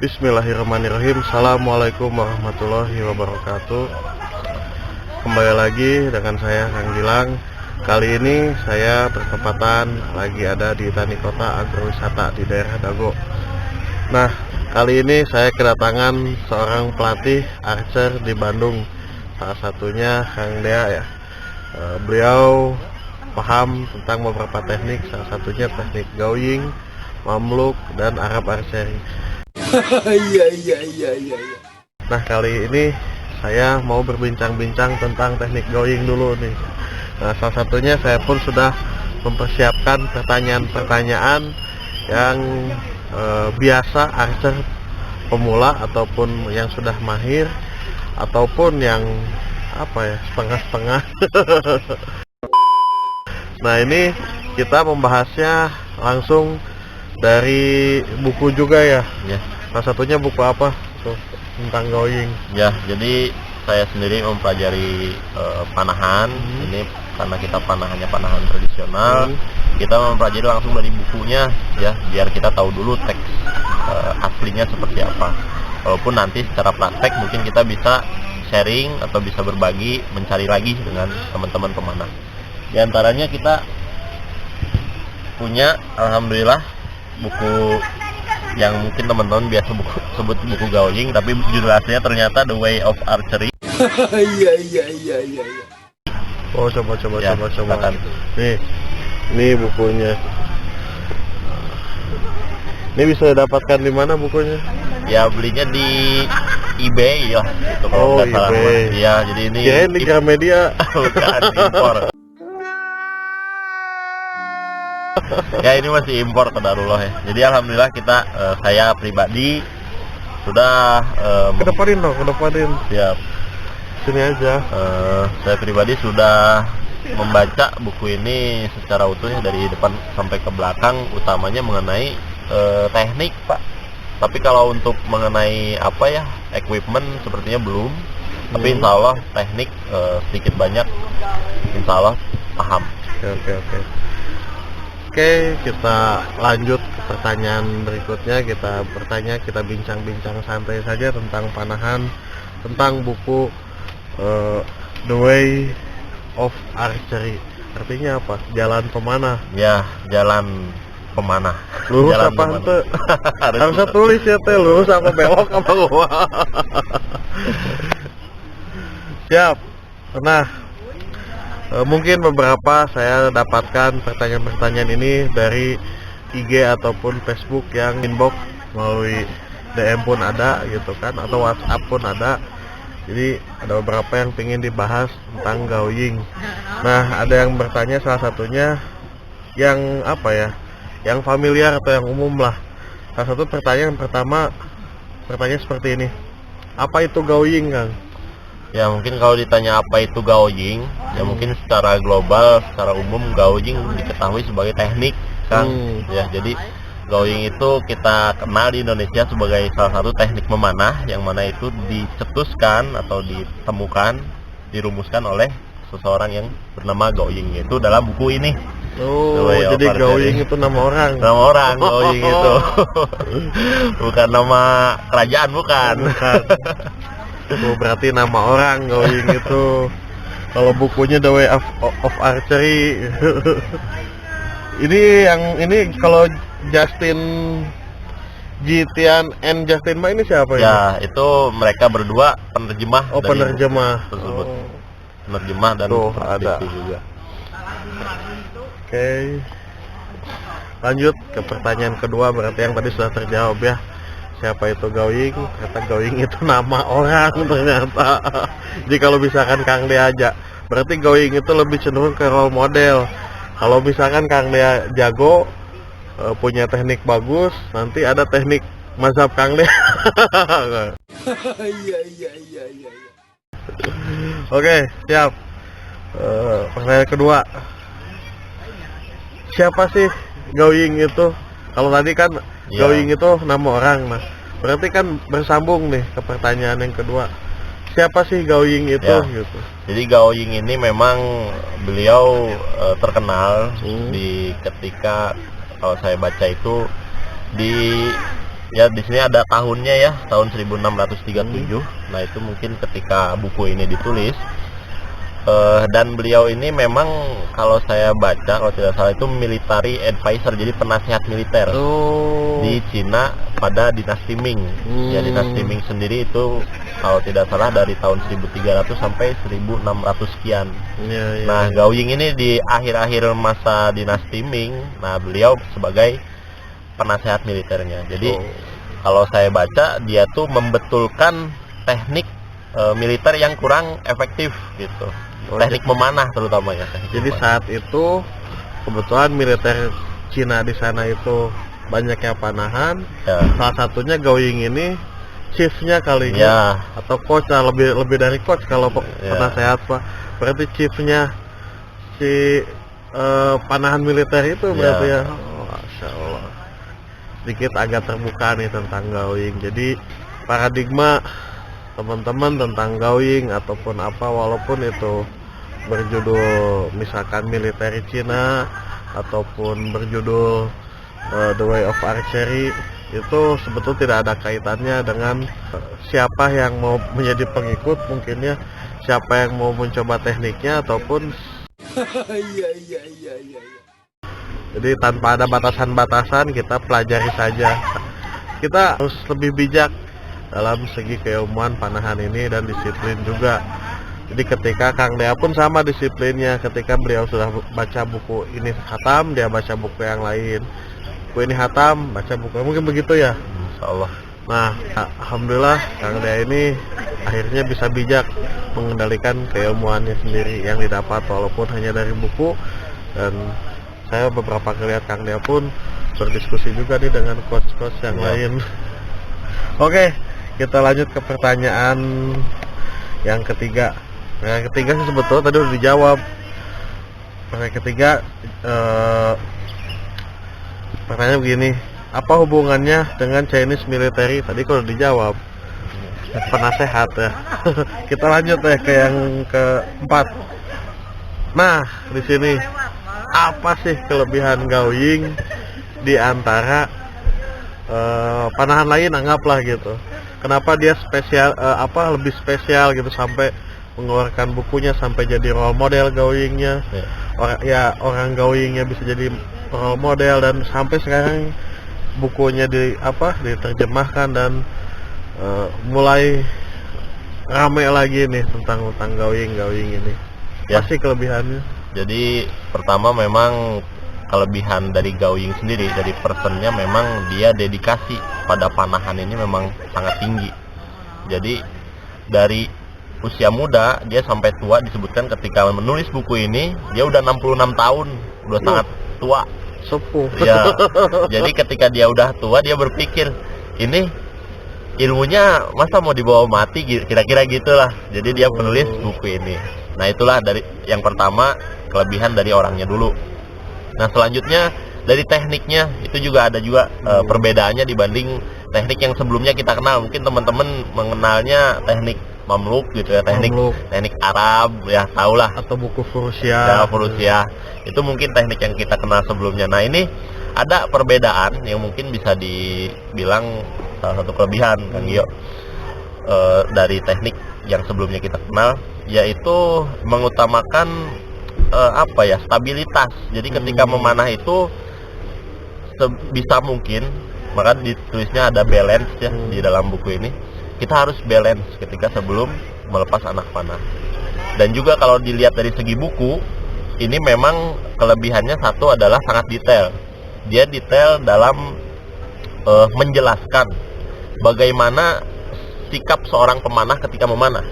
Bismillahirrahmanirrahim. Assalamualaikum warahmatullahi wabarakatuh. Kembali lagi dengan saya Kang Gilang. Kali ini saya bertepatan lagi ada di Tani Kota Agrowisata di daerah Dago. Nah, kali ini saya kedatangan seorang pelatih archer di Bandung. Salah satunya Kang Dea ya. Beliau paham tentang beberapa teknik, salah satunya teknik going, mamluk, dan Arab archery. Iya. Nah, kali ini saya mau berbincang-bincang tentang teknik going dulu nih. Nah, salah satunya saya pun sudah mempersiapkan pertanyaan-pertanyaan yang biasa archer pemula ataupun yang sudah mahir ataupun yang setengah-setengah. Nah, ini kita membahasnya langsung dari buku juga ya. Salah satunya buku apa tuh tentang going? Ya, jadi saya sendiri mempelajari panahan. Ini karena kita panahannya panahan tradisional, kita mempelajari langsung dari bukunya ya, biar kita tahu dulu teks aslinya seperti apa. Walaupun nanti secara praktek mungkin kita bisa sharing atau bisa berbagi, mencari lagi dengan teman-teman pemanah. Di antaranya kita punya, alhamdulillah, buku yang mungkin teman-teman biasa sebut buku going, tapi judul aslinya ternyata The Way of Archery. Iya. Oh, coba. Nih, ini bukunya. Ini bisa didapatkan di mana bukunya? Ya, belinya di eBay ya, gitu kalau nggak salah. Iya, jadi ini. Kirain di Gramedia. Bukan, impor. Ya, ini masih impor Qadarullah ya. Jadi alhamdulillah saya pribadi sudah Kedepanin. Siap. Sini aja. Saya pribadi sudah membaca buku ini secara utuhnya dari depan sampai ke belakang, utamanya mengenai teknik, Pak. Tapi kalau untuk mengenai equipment sepertinya belum. Tapi insya Allah teknik sedikit banyak insya Allah paham. Oke, kita lanjut ke pertanyaan berikutnya. Kita bincang-bincang santai saja tentang panahan, tentang buku The Way of Archery. Artinya apa? Jalan pemanah. Ya, jalan pemanah. Lurus jalan apa ente? Harusnya tulis ya teh, lurus apa belok apa gua. Siap. Nah, mungkin beberapa saya dapatkan pertanyaan-pertanyaan ini dari IG ataupun Facebook yang inbox melalui DM pun ada gitu kan, atau WhatsApp pun ada. Jadi ada beberapa yang ingin dibahas tentang going. Nah, ada yang bertanya, salah satunya yang yang familiar atau yang umum lah. Salah satu pertanyaan pertama seperti ini. Apa itu going, Kang? Ya, mungkin kalau ditanya apa itu going, ya mungkin secara global, secara umum going diketahui sebagai teknik, Kang. Ya, jadi going itu kita kenal di Indonesia sebagai salah satu teknik memanah, yang mana itu dicetuskan atau ditemukan, dirumuskan oleh seseorang yang bernama Going, itu dalam buku ini. Oh, jadi going itu nama orang. Nama orang going itu. Bukan nama kerajaan, bukan. Oh, berarti nama orang going itu. Kalau bukunya The Way of Archery. Ini kalau Justin Jitian and Justin Ma ini siapa ya? Ya, itu mereka berdua penerjemah. Oh, penerjemah tersebut. Penerjemah dan ada juga. Oke. Lanjut ke pertanyaan kedua, berarti yang tadi sudah terjawab ya. Siapa itu going? Ternyata going itu nama orang ternyata. Jadi kalau misalkan Kang Dea aja, berarti going itu lebih cenderung ke role model. Kalau misalkan Kang Dea jago, punya teknik bagus, nanti ada teknik mazhab Kang Dea. Iya. Oke, siap. Pertanyaan kedua. Siapa sih going itu? Kalau tadi kan going itu nama orang, nah berarti kan bersambung nih ke pertanyaan yang kedua. Siapa sih going itu? Ya. Gitu. Jadi going ini memang beliau terkenal ketika kalau saya baca itu di Ya di sini ada tahunnya ya, tahun 1637. Nah itu mungkin ketika buku ini ditulis. Dan beliau ini memang kalau saya baca, kalau tidak salah itu military advisor, jadi penasihat militer di Cina pada dinasti Ming. Ya dinasti Ming sendiri itu kalau tidak salah dari tahun 1300 sampai 1600 sekian. Nah Gao Ying ini di akhir-akhir masa dinasti Ming, nah beliau sebagai penasehat militernya. Jadi kalau saya baca dia tuh membetulkan teknik militer yang kurang efektif gitu. Teknik memanah terutama ya. Jadi saat itu kebetulan militer Cina di sana itu banyaknya panahan. Salah satunya Gao Ying ini chiefnya kalinya atau coach, lebih dari coach kalau penasehat Pak. Berarti chiefnya si panahan militer itu berarti ya. Masya Allah. Sedikit agak terbuka nih tentang Gao Ying. Jadi paradigma teman-teman tentang Gao Ying ataupun apa, walaupun itu berjudul misalkan militer Cina ataupun berjudul The Way of Archery, itu sebetulnya tidak ada kaitannya dengan siapa yang mau menjadi pengikut, mungkinnya siapa yang mau mencoba tekniknya ataupun jadi tanpa ada batasan-batasan kita pelajari saja. Kita harus lebih bijak dalam segi keilmuan panahan ini dan disiplin juga. Jadi ketika Kang Dea pun sama disiplinnya, ketika beliau sudah baca buku ini khatam, dia baca buku yang lain. Buku ini khatam, baca buku mungkin begitu ya. Insyaallah. Nah, alhamdulillah Kang Dea ini akhirnya bisa bijak mengendalikan keilmuannya sendiri yang didapat walaupun hanya dari buku. Dan saya beberapa kali lihat Kang Dea pun berdiskusi juga nih dengan coach-coach yang lain. Oke, kita lanjut ke pertanyaan yang ketiga. Yang ketiga sih sebetulnya tadi udah dijawab. Pertanyaan ketiga, pertanyaan begini, apa hubungannya dengan Chinese military? Tadi kalau dijawab penasehat ya. Kita lanjut ya ke yang keempat. Nah, di sini apa sih kelebihan Gao Ying di antara panahan lain, anggaplah gitu? Kenapa dia spesial, lebih spesial gitu sampai mengeluarkan bukunya, sampai jadi role model Gao Yingnya. Orang Gao Yingnya bisa jadi role model dan sampai sekarang bukunya diterjemahkan dan mulai rame lagi nih tentang Gao Ying ini. Apa sih kelebihannya? Jadi pertama memang kelebihan dari Gao Ying sendiri, dari personnya memang dia dedikasi pada panahan ini memang sangat tinggi. Jadi dari usia muda dia sampai tua, disebutkan ketika menulis buku ini dia udah 66 tahun, udah sangat tua, sepuh. Ya. Jadi ketika dia udah tua dia berpikir ini ilmunya masa mau dibawa mati, kira-kira gitulah. Jadi dia menulis buku ini. Nah itulah dari yang pertama, kelebihan dari orangnya dulu. Nah selanjutnya dari tekniknya itu juga ada perbedaannya dibanding teknik yang sebelumnya kita kenal. Mungkin teman-teman mengenalnya teknik Mamluk gitu ya, teknik Arab ya, tahulah, atau buku Furusya. Ya, Furusya. Itu mungkin teknik yang kita kenal sebelumnya. Nah ini ada perbedaan yang mungkin bisa dibilang salah satu kelebihan Kang Gio dari teknik yang sebelumnya kita kenal, yaitu mengutamakan stabilitas. Jadi ketika memanah itu sebisa mungkin, maka ditulisnya ada balance ya di dalam buku ini. Kita harus balance ketika sebelum melepas anak panah. Dan juga kalau dilihat dari segi buku, ini memang kelebihannya satu adalah sangat detail. Dia detail dalam menjelaskan bagaimana sikap seorang pemanah ketika memanah.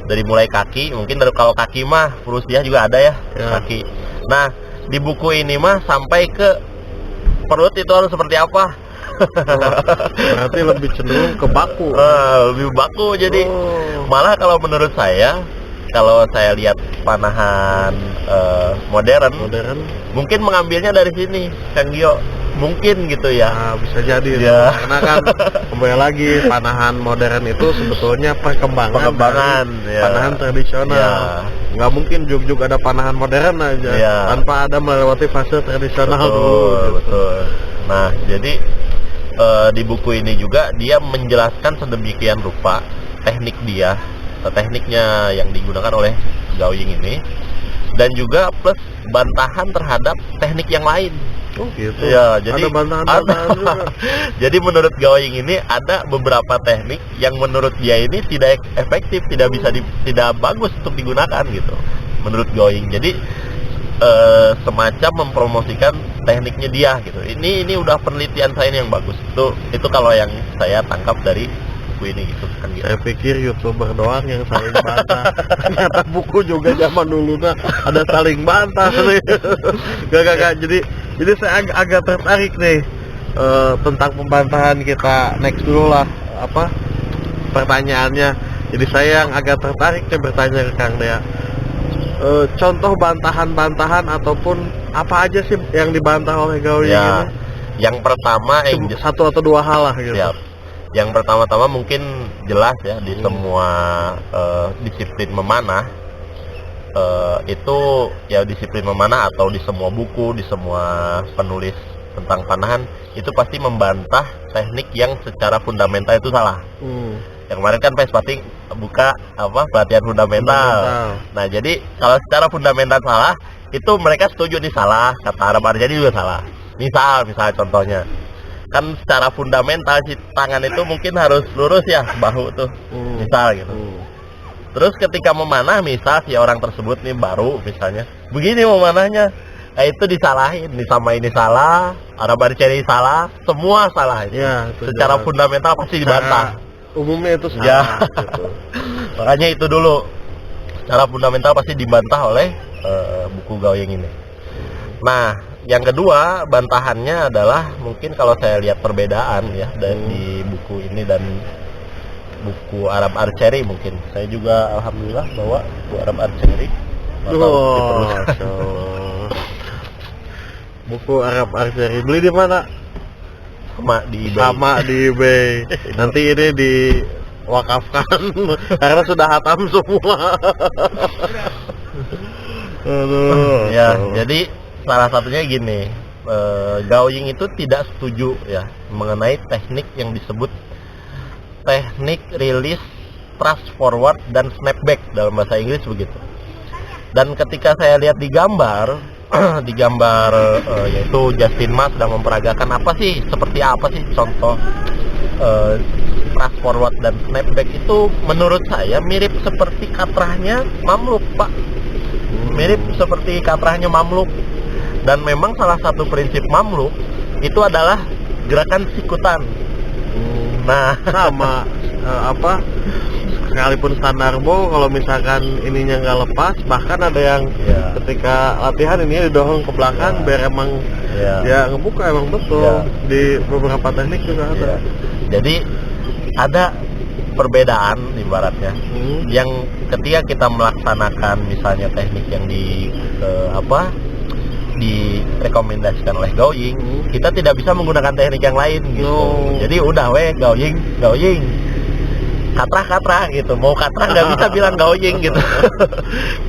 Dari mulai kaki, mungkin kalau kaki mah Furusya juga ada ya, kaki. Nah di buku ini mah sampai ke perut itu harus seperti apa. Berarti lebih cenderung ke baku. Lebih baku. Jadi malah kalau menurut saya, kalau saya lihat panahan modern mungkin mengambilnya dari sini Kang Gio, mungkin gitu ya. Nah, bisa jadi ya. Karena kan kembali lagi panahan modern itu sebetulnya perkembangan panahan tradisional. Nggak mungkin juk-juk ada panahan modern aja tanpa ada melewati fase tradisional dulu. Betul. Nah jadi di buku ini juga dia menjelaskan sedemikian rupa tekniknya yang digunakan oleh Gaoying ini, dan juga plus bantahan terhadap teknik yang lain. Oh gitu. Ya, jadi ada bantahan-bantahan juga. Jadi menurut Gaoying ini ada beberapa teknik yang menurut dia ini tidak efektif, tidak bagus untuk digunakan gitu. Menurut Gaoying. Jadi semacam mempromosikan tekniknya dia gitu. Ini udah penelitian saya yang bagus. Itu kalau yang saya tangkap dari buku ini gitu kan gitu. Saya pikir YouTuber doang yang saling bantah. Ternyata buku juga zaman dulu ada saling bantah nih. Gak. Jadi saya agak tertarik nih tentang pembantahan kita. Next dulu lah pertanyaannya. Jadi saya yang agak tertarik nih bertanya ke Kang Dea. Contoh bantahan-bantahan ataupun apa aja sih yang dibantah oleh Gaoying Ya, ini? yang pertama Satu atau dua hal lah gitu. Siap. Yang pertama-tama mungkin jelas ya di semua disiplin memanah itu ya disiplin memanah atau di semua buku, di semua penulis tentang panahan itu pasti membantah teknik yang secara fundamental itu salah. Yang kemarin kan Pespating buka pelatihan fundamental. Nah, jadi kalau secara fundamental salah, itu mereka setuju nih salah, kata Arab Arjani juga salah. Misal contohnya, kan secara fundamental si tangan itu mungkin harus lurus ya, bahu tuh. Misal gitu. Terus ketika memanah, misal si orang tersebut nih baru misalnya, begini memanahnya. Nah, itu disalahin, nih sama ini salah, Arab Arjani salah, semua salah itu. Ya, Secara fundamental pasti dibantah. Umumnya itu salah. Ya. Gitu. Makanya itu dulu secara fundamental pasti dibantah oleh buku Gaoying ini. Nah, yang kedua bantahannya adalah mungkin kalau saya lihat perbedaan ya dari buku ini dan buku Arab Archery mungkin. Saya juga alhamdulillah bawa buku Arab Archery. Buku Arab Archery beli di mana? Sama di eBay. Nanti ini diwakafkan karena sudah hatam semua. Aduh. Ya, jadi salah satunya gini, Gaoying itu tidak setuju ya mengenai teknik yang disebut teknik release, thrust forward dan snapback dalam bahasa Inggris begitu. Dan ketika saya lihat di gambar yaitu Justin Ma sedang memperagakan seperti apa sih contoh thrust forward dan snapback itu menurut saya mirip seperti katrahnya Mamluk, Pak. Mirip seperti katrahnya Mamluk. Dan memang salah satu prinsip Mamluk itu adalah gerakan sikutan. Nah, sama sekalipun standar bow kalau misalkan ininya nggak lepas, bahkan ada yang ketika latihan ini didorong ke belakang biar emang ya ngebuka emang betul. Di beberapa teknik juga ada. Jadi ada perbedaan ibaratnya yang ketika kita melaksanakan misalnya teknik yang direkomendasikan oleh Gaoying, kita tidak bisa menggunakan teknik yang lain gitu. Jadi udah Gaoying katrah gitu, mau katrah nggak bisa bilang Gaoying gitu.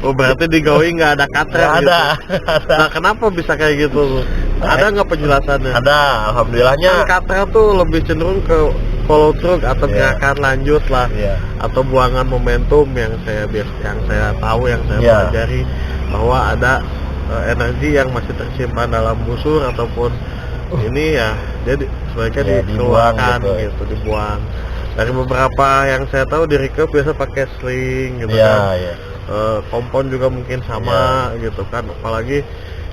Oh, berarti di Gaoying nggak ada katrah gitu. Ada. Nah, kenapa bisa kayak gitu? Ada nggak penjelasannya? Ada, alhamdulillahnya. Kan katrah tuh lebih cenderung ke follow through atau gerakan lanjut lah, atau buangan momentum yang saya tahu, yang saya pelajari bahwa ada energi yang masih tersimpan dalam busur ataupun ini ya dia sebaiknya dikeluarkan gitu, dibuang. Dari beberapa yang saya tahu di recurve biasa pakai sling gitu kan. Kompon juga mungkin sama gitu kan, apalagi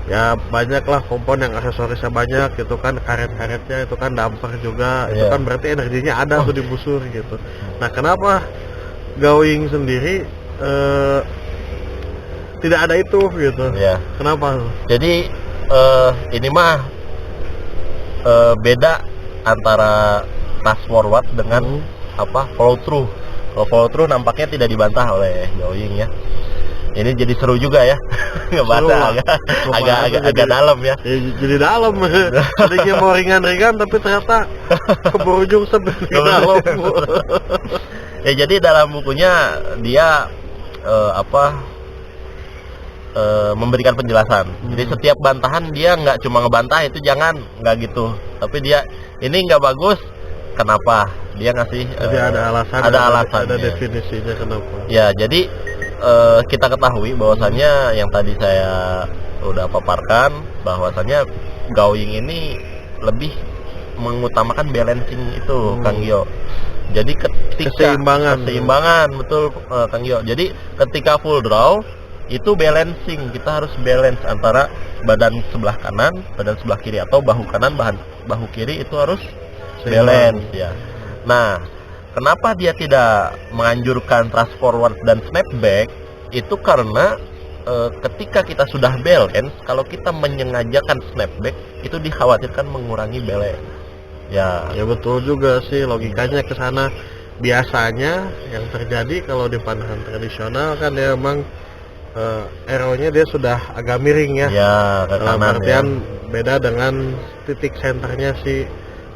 ya banyak lah kompon yang aksesorisnya banyak gitu kan, karet-karetnya itu kan damper juga, itu kan berarti energinya ada tuh di busur gitu. Nah, kenapa Gaoying sendiri tidak ada itu gitu? Kenapa? Jadi ini mah beda antara fast forward dengan follow through. Kalau follow through nampaknya tidak dibantah oleh Gaoying ya. Ini jadi seru juga ya, ngebaca agak dalam ya. Jadi dalam. Tadinya mau ringan-ringan tapi ternyata berujung sebenarnya dalam. Ya, jadi dalam bukunya dia memberikan penjelasan. Jadi setiap bantahan dia nggak cuma ngebantah itu nggak gitu. tapi dia ini nggak bagus. Kenapa? Dia ngasih Jadi ada alasan, ada definisinya kenapa. Ya, jadi kita ketahui bahwasannya yang tadi saya udah paparkan, bahwasannya Gaoying ini lebih mengutamakan balancing itu, Kang Gio. Jadi ketika keseimbangan betul, Kang Gio. Jadi ketika full draw itu balancing, kita harus balance antara badan sebelah kanan, badan sebelah kiri, atau bahu kanan, bahu kiri itu harus balance ya. Nah, kenapa dia tidak menganjurkan thrust forward dan snap back? Itu karena ketika kita sudah balance, kalau kita menyengajakan snap back itu dikhawatirkan mengurangi balance. Ya betul juga sih, logikanya ke sana. Biasanya yang terjadi kalau di panahan tradisional kan dia memang arrow-nya dia sudah agak miring ya. Ya, dalam artian beda dengan titik senternya si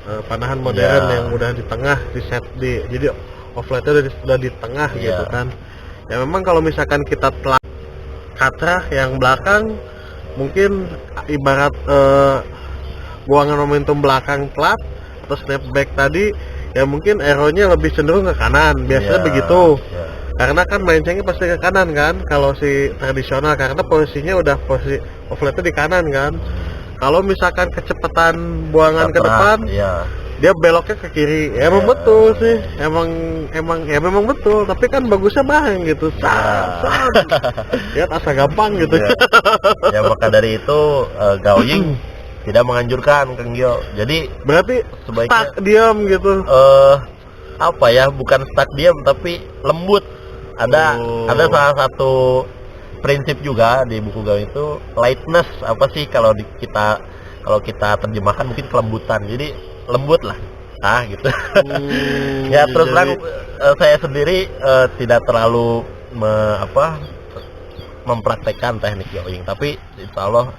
panahan modern yang udah di tengah, jadi offline-nya sudah di tengah gitu kan. Ya memang kalau misalkan kita telah katra yang belakang, mungkin ibarat buangan momentum belakang telat atau step back tadi, ya mungkin arrow-nya lebih cenderung ke kanan, biasanya begitu. Karena kan melencengnya pasti ke kanan kan kalau si tradisional, karena posisinya udah posisi offline-nya di kanan kan. Kalau misalkan kecepatan buangan ke depan, dia beloknya ke kiri. Ya, emang betul sih, memang betul. Tapi kan bagusnya bareng gitu. Lihat asa gampang gitu. Ya maka dari itu Gaoying tidak menganjurkan, Kang Gio. Jadi berarti sebaiknya stuck diam gitu. Apa ya? Bukan stuck diam, tapi lembut. Ada salah satu prinsip juga di buku Gaoying itu lightness. Apa sih kalau kita terjemahkan mungkin kelembutan. Jadi lembut lah, gitu. Ya terus terang saya sendiri tidak terlalu mempraktekkan teknik Gaoying, tapi insya Allah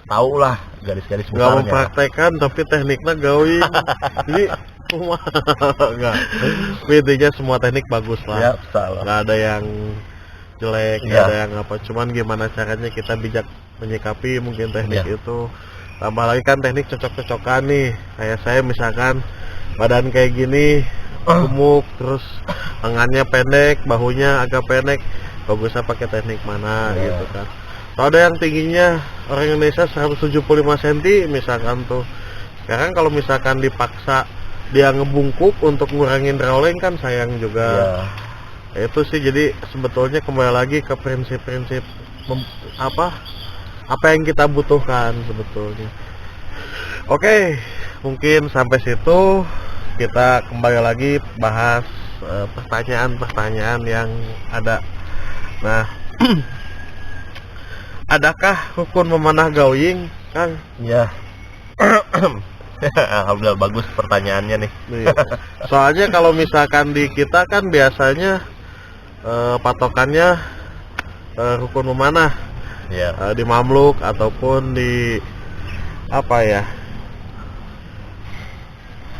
tahu lah garis-garis besarnya. Gak mempraktekkan tapi tekniknya Gaoying. Jadi enggak, intinya semua teknik bagus lah. Nggak ada yang jelek, nggak ada yang apa. Cuman gimana caranya kita bijak menyikapi mungkin teknik itu. Tambah lagi kan teknik cocok-cocokan nih. Kayak saya misalkan badan kayak gini, gemuk, terus lengannya pendek, bahunya agak pendek, bagusnya pakai teknik mana gitu kan. Kalau ada yang tingginya orang Indonesia 175 cm misalkan tuh. Sekarang kalau misalkan dipaksa dia ngebungkuk untuk ngurangin drawling kan sayang juga. Itu sih, jadi sebetulnya kembali lagi ke prinsip-prinsip apa yang kita butuhkan sebetulnya. Oke, mungkin sampai situ. Kita kembali lagi bahas pertanyaan-pertanyaan yang ada. Nah, adakah rukun memanah Gaoying, Kang? Ya. Alhamdulillah, bagus pertanyaannya nih. Soalnya kalau misalkan di kita kan biasanya patokannya rukun memanah. Di Mamluk ataupun di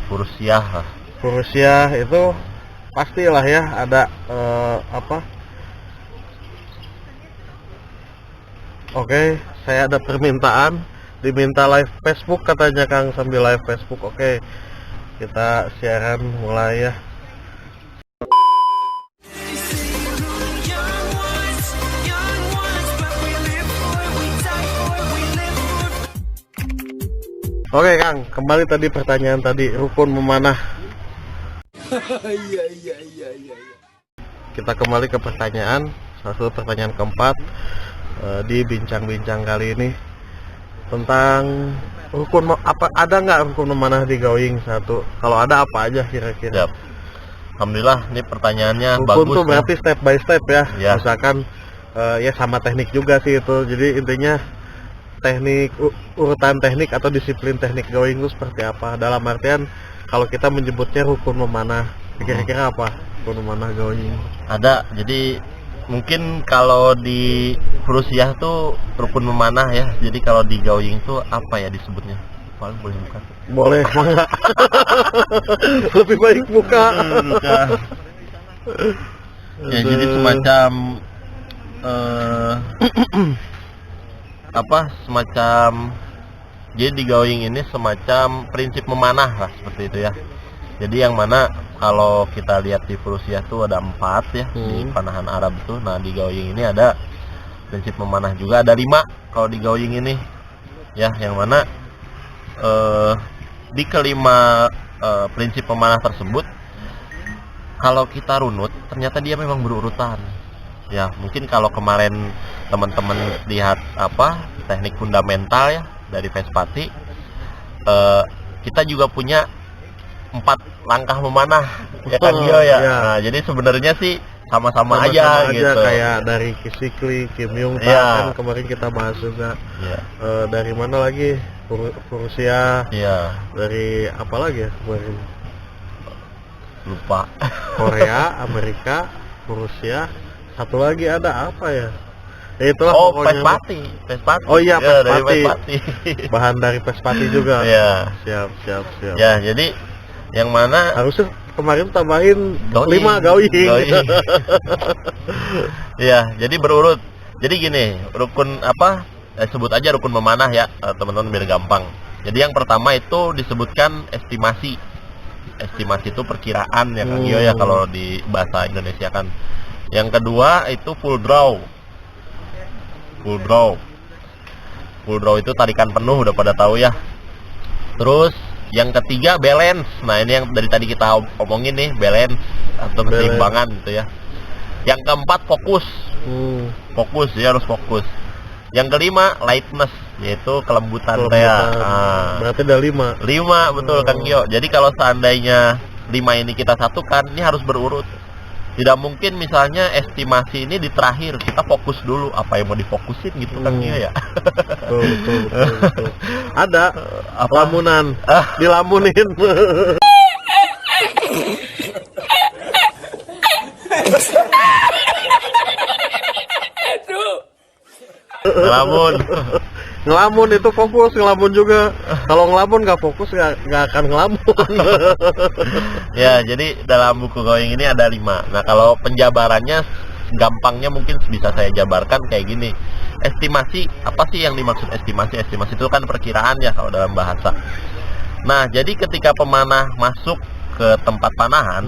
Purusiyah itu pastilah ya ada Oke, saya ada permintaan diminta live Facebook katanya Kang, sambil live Facebook. Oke, kita siaran mulai ya. Oke Kang, kembali tadi pertanyaan tadi, rukun memanah. Kita kembali ke pertanyaan, salah satu pertanyaan keempat di bincang-bincang kali ini tentang rukun ada nggak rukun memanah di Gaoying satu? Kalau ada apa aja kira-kira? Alhamdulillah, ini pertanyaannya rukun bagus. Rukun tuh berarti step by step ya. Misalkan ya sama teknik juga sih itu. Jadi intinya teknik, urutan teknik atau disiplin teknik Gaoying itu seperti apa? Dalam artian kalau kita menyebutnya rukun memanah, kira-kira apa rukun memanah Gaoying? Ada, jadi mungkin kalau di Purusiyah tuh rukun memanah ya. Jadi kalau di Gaoying tuh apa ya disebutnya? Paling boleh buka? Boleh, mangga. Lebih baik buka. Ya jadi semacam semacam Jadi di going ini semacam prinsip memanah lah seperti itu ya. Jadi yang mana kalau kita lihat di Prusia tuh ada 4 ya di panahan Arab itu. Nah di going ini ada prinsip memanah juga, ada 5 kalau di going ini ya, yang mana di kelima prinsip memanah tersebut kalau kita runut ternyata dia memang berurutan ya. Mungkin kalau kemarin teman-teman lihat teknik fundamental ya dari Vespati, kita juga punya 4 langkah memanah ya kan Gio ya. Nah jadi sebenarnya sih sama-sama aja gitu, kayak dari Kisikli, Kim Yung kan kemarin kita bahas juga. Dari mana lagi, Rusia, dari apa lagi ya kemarin, lupa. Korea, Amerika, Rusia, satu lagi ada apa ya? Itulah Vespati. Oh iya, Vespati. Bahan dari Vespati juga. Siap. Ya, jadi yang mana harusnya kemarin tambahin 5 going. Ya, jadi berurut. Jadi gini, rukun sebut aja rukun memanah ya, teman-teman biar gampang. Jadi yang pertama itu disebutkan estimasi. Estimasi itu perkiraan ya kan Gio ya kalau di bahasa Indonesia kan. Yang kedua itu full draw. Full draw itu tarikan penuh, udah pada tahu ya. Terus yang ketiga balance. Nah ini yang dari tadi kita omongin nih, balance atau keseimbangan gitu ya. Yang keempat fokus. Fokus ya, harus fokus. Yang kelima lightness, yaitu kelembutan ya. Berarti ada 5. 5 betul kan Gio. Jadi kalau seandainya 5 ini kita satukan, ini harus berurut. Tidak mungkin misalnya estimasi ini di terakhir, kita fokus dulu apa yang mau difokusin gitu kan Gio ya. Betul. Ada lamunan, dilamunin. Ngelamun itu fokus, ngelamun juga. Kalau ngelamun nggak fokus nggak akan ngelamun. Ya, jadi dalam buku going ini ada 5. Nah kalau penjabarannya gampangnya mungkin bisa saya jabarkan kayak gini. Estimasi, apa sih yang dimaksud estimasi? Estimasi itu kan perkiraan ya kalau dalam bahasa. Nah jadi ketika pemanah masuk ke tempat panahan,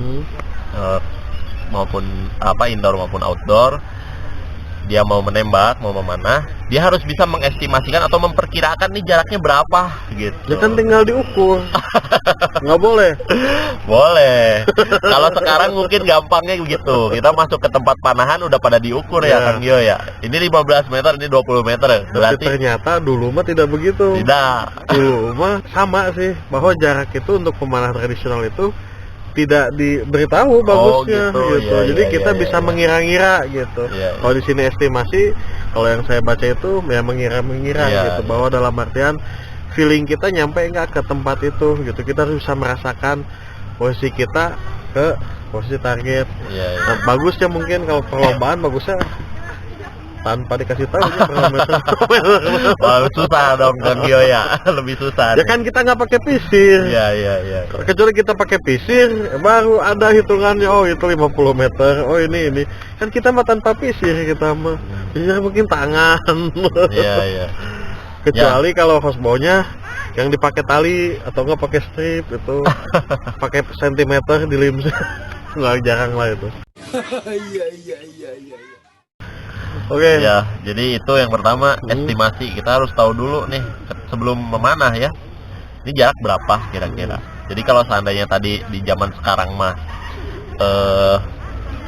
maupun indoor maupun outdoor, dia mau menembak, mau memanah, dia harus bisa mengestimasikan atau memperkirakan nih jaraknya berapa gitu. Ya kan tinggal diukur. Nggak boleh. Boleh. Kalau sekarang mungkin gampangnya begitu. Kita masuk ke tempat panahan udah pada diukur ya Kang Gio ya. Ini 15 meter, ini 20 meter. Berarti ternyata dulu mah tidak begitu. Tidak. Dulu mah sama sih, bahwa jarak itu untuk pemanah tradisional itu tidak diberitahu bagusnya gitu. Ya, jadi kita bisa mengira-ngira gitu. Kalau di sini estimasi, kalau yang saya baca itu ya mengira-mengira gitu, bahwa dalam artian feeling kita nyampe nggak ke tempat itu gitu. Kita harus bisa merasakan posisi kita ke posisi target. Nah, bagusnya mungkin kalau perlombaan bagusnya tanpa dikasih tahu berapa meter. Wah, susah dong Kang Gio ya. Lebih susah. Ya kan kita nggak pakai pisir. Iya. Kecuali kita pakai pisir, baru ada hitungannya. Oh itu 50 meter. Oh ini. Kan kita mah tanpa pisir kita mah. Pisir mungkin tangan. Iya. Kecuali kalau housebow-nya yang dipakai tali atau nggak pakai strip itu, pakai sentimeter di lims. Nggak jarang lah itu. Iya. Oke. Ya, jadi itu yang pertama, estimasi. Kita harus tahu dulu nih sebelum memanah ya. Ini jarak berapa kira-kira. Jadi kalau seandainya tadi di zaman sekarang mah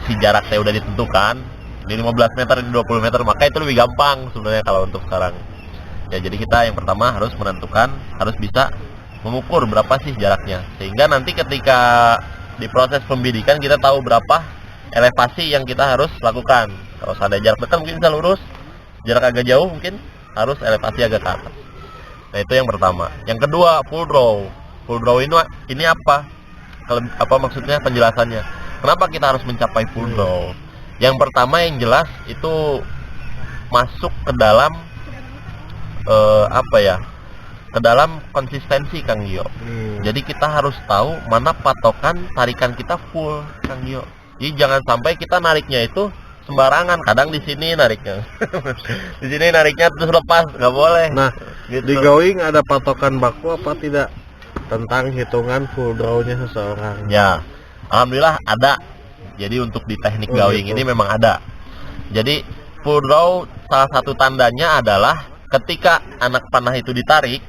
si jaraknya udah ditentukan, ini 15 meter, ini 20 meter, maka itu lebih gampang sebenarnya kalau untuk sekarang. Ya, jadi kita yang pertama harus menentukan, harus bisa mengukur berapa sih jaraknya. Sehingga nanti ketika di proses pembidikan kita tahu berapa elevasi yang kita harus lakukan. Kalau seandainya jarak dekat mungkin bisa lurus, jarak agak jauh mungkin harus elevasi agak ke atas. Nah itu yang pertama. Yang kedua full draw. Full draw ini apa? Apa maksudnya penjelasannya? Kenapa kita harus mencapai full draw? Yang pertama yang jelas itu masuk ke dalam ke dalam konsistensi Kang Gio. Jadi kita harus tahu mana patokan tarikan kita full Kang Gio. Jadi jangan sampai kita nariknya itu sembarangan. Kadang di sini nariknya, di sini nariknya terus lepas, nggak boleh. Nah, Gitu. di going ada patokan baku apa tidak tentang hitungan full draw-nya seseorang? Ya, alhamdulillah ada. Jadi untuk di teknik Oh, going gitu. ini memang ada. Jadi full draw salah satu tandanya adalah ketika anak panah itu ditarik,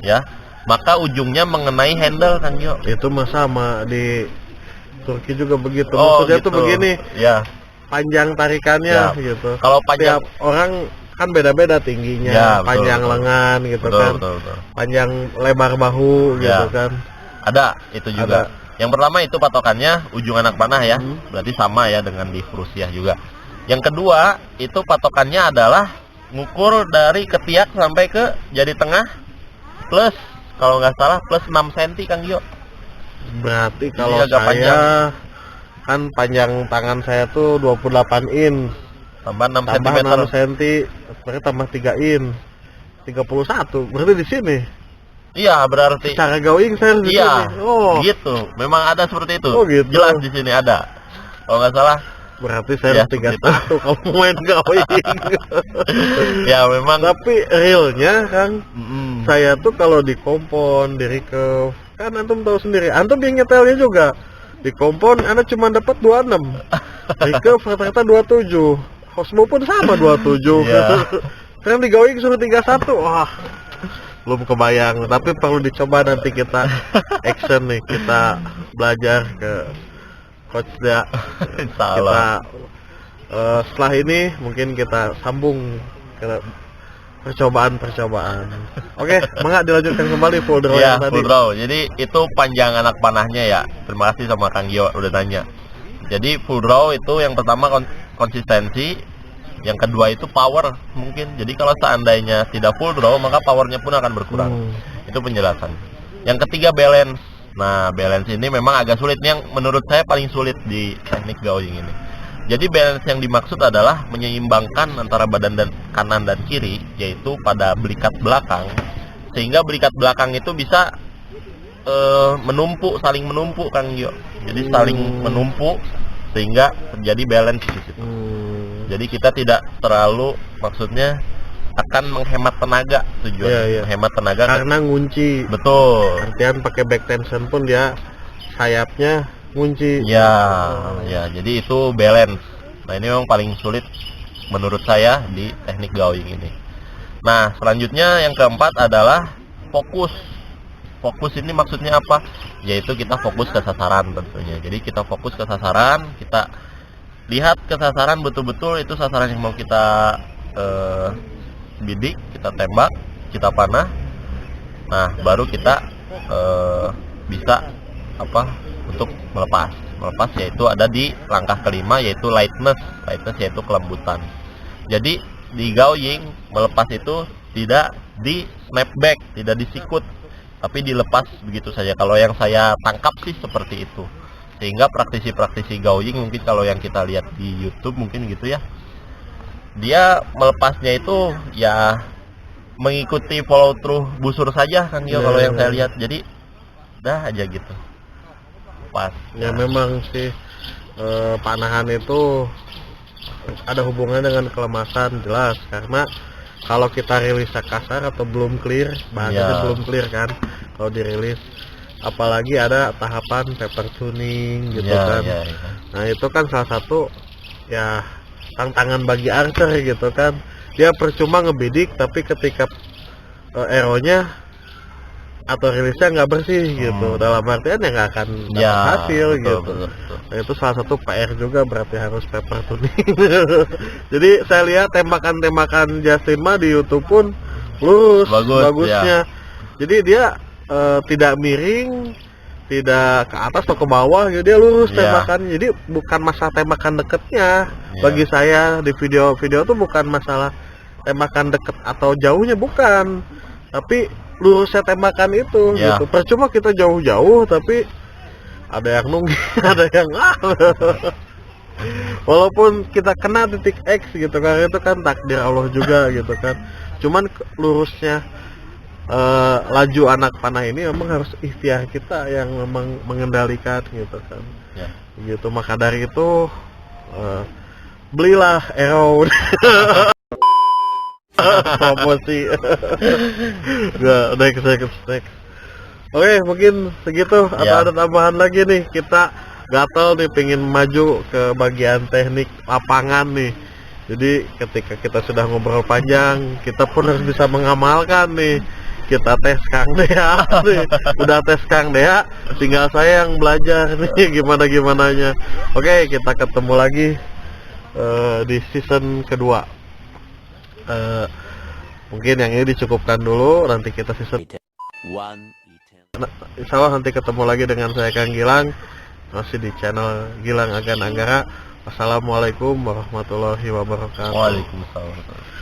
ya, maka ujungnya mengenai handle, Kang Gio. Itu mah sama di Turki juga begitu. Oh, Maksudnya gitu. tuh begini, Ya, panjang tarikannya Ya. gitu. kalau panjang, Tiap orang kan beda-beda tingginya, Ya, betul, panjang betul. lengan gitu betul, kan, betul, betul. panjang lebar bahu Ya. gitu kan. Ada itu juga. Yang pertama itu patokannya ujung anak panah ya, berarti sama ya dengan di Rusia juga. Yang kedua itu patokannya adalah ngukur dari ketiak sampai ke jari tengah plus, kalau nggak salah plus 6 cm, Kang Gio. Berarti Jadi kalau agak saya panjang. kan panjang tangan saya tuh 28 in, Tambah 6 tambah cm. 6 cm, berarti tambah 3 in, 31. Berarti di sini. Iya, berarti. Cara going saya di Iya, sini. Oh, gitu. Memang ada seperti itu. Oh, gitu. Jelas di sini ada. Kalau nggak salah, berarti saya Ya, 31 kalau main going. ya memang. Tapi realnya kan Mm-mm. saya tuh kalau di kompon, di recurve, kan antum tahu sendiri, antum yang nyetelnya juga di kompon, anda cuma dapat 26, recurve rata-rata 27, Osmo pun sama 27. Iya. Sekarang di going suruh 31, wah belum kebayang, tapi perlu dicoba nanti kita action nih, kita belajar ke Coach Da. Insya Kita Allah. setelah ini mungkin kita sambung ke percobaan. Oke, Mangga dilanjutkan kembali full draw Iya, yang tadi. full draw. Jadi itu panjang anak panahnya ya. Terima kasih sama Kang Gio udah nanya. Jadi full draw itu yang pertama konsistensi, yang kedua itu power mungkin. Jadi kalau seandainya tidak full draw maka powernya pun akan berkurang. Itu penjelasan. Yang ketiga balance. Nah, balance ini memang agak sulit, yang menurut saya paling sulit di teknik going ini. Jadi balance yang dimaksud adalah menyeimbangkan antara badan dan kanan dan kiri, yaitu pada belikat belakang, sehingga belikat belakang itu bisa saling menumpuk, Kang Gio. Jadi saling menumpuk sehingga terjadi balance di situ. Jadi kita tidak terlalu, maksudnya akan menghemat tenaga, tujuan Iya, iya. menghemat tenaga. Karena ngunci. Betul. Artian pakai back tension pun dia sayapnya ngunci. Ya, ya. Jadi itu balance. Nah, ini memang paling sulit menurut saya di teknik going ini. Nah, selanjutnya yang keempat adalah fokus. Fokus ini maksudnya apa? Yaitu kita fokus ke sasaran tentunya. Jadi kita fokus ke sasaran, kita lihat ke sasaran betul-betul itu sasaran yang mau kita bidik, kita tembak, kita panah. Nah, baru kita bisa untuk melepas yaitu ada di langkah kelima, yaitu lightness yaitu kelembutan. Jadi di going melepas itu tidak di snapback, tidak disikut, tapi dilepas begitu saja. Kalau yang saya tangkap sih seperti itu. Sehingga praktisi-praktisi going mungkin kalau yang kita lihat di YouTube mungkin gitu ya, dia melepasnya itu ya mengikuti follow through busur saja, kan Gio, kalau yang saya lihat. Jadi dah aja gitu pas. Ya memang sih panahan itu ada hubungannya dengan kelemasan, jelas, karena kalau kita rilisnya kasar atau belum clear, bahasanya Ya. belum clear kan kalau dirilis, apalagi ada tahapan paper tuning gitu kan. Ya. Nah itu kan salah satu ya tantangan bagi archer gitu kan, dia percuma ngebidik tapi ketika aeronya atau rilisnya nggak bersih gitu, dalam artian ya nggak akan dapat Ya, hasil betul, gitu. betul. Nah, itu salah satu PR juga, berarti harus paper tuning. Jadi saya lihat tembakan-tembakan Justin mah di YouTube pun lurus bagusnya. Jadi dia tidak miring, tidak ke atas atau ke bawah, gitu, dia lurus Ya. tembakannya. Jadi bukan masalah tembakan deketnya. Ya. Bagi saya di video-video tuh bukan masalah tembakan deket atau jauhnya, bukan, tapi lurusnya tembakan itu Ya. gitu. Percuma kita jauh-jauh tapi ada yang nungging, ada yang walaupun kita kena titik X gitu kan, itu kan takdir Allah juga gitu kan. Cuman lurusnya laju anak panah ini memang harus ikhtiar kita yang memang mengendalikan gitu kan. Ya. Gitu, maka dari itu belilah Arrow. Promosi. Udah, next. Oke, mungkin segitu. Atau Ya. ada tambahan lagi nih? Kita gatel nih pengen maju ke bagian teknik lapangan nih. Jadi ketika kita sudah ngobrol panjang, kita pun harus bisa mengamalkan nih. Kita tes Kang Dea nih. Udah tes Kang Dea, tinggal saya yang belajar nih gimana-gimananya. Oke, kita ketemu lagi di season kedua. Mungkin yang ini dicukupkan dulu, nanti kita season insya Allah nanti ketemu lagi dengan saya Kang Gilang, masih di channel Gilang Agan Anggara. Wassalamualaikum warahmatullahi wabarakatuh. Waalaikumsalam.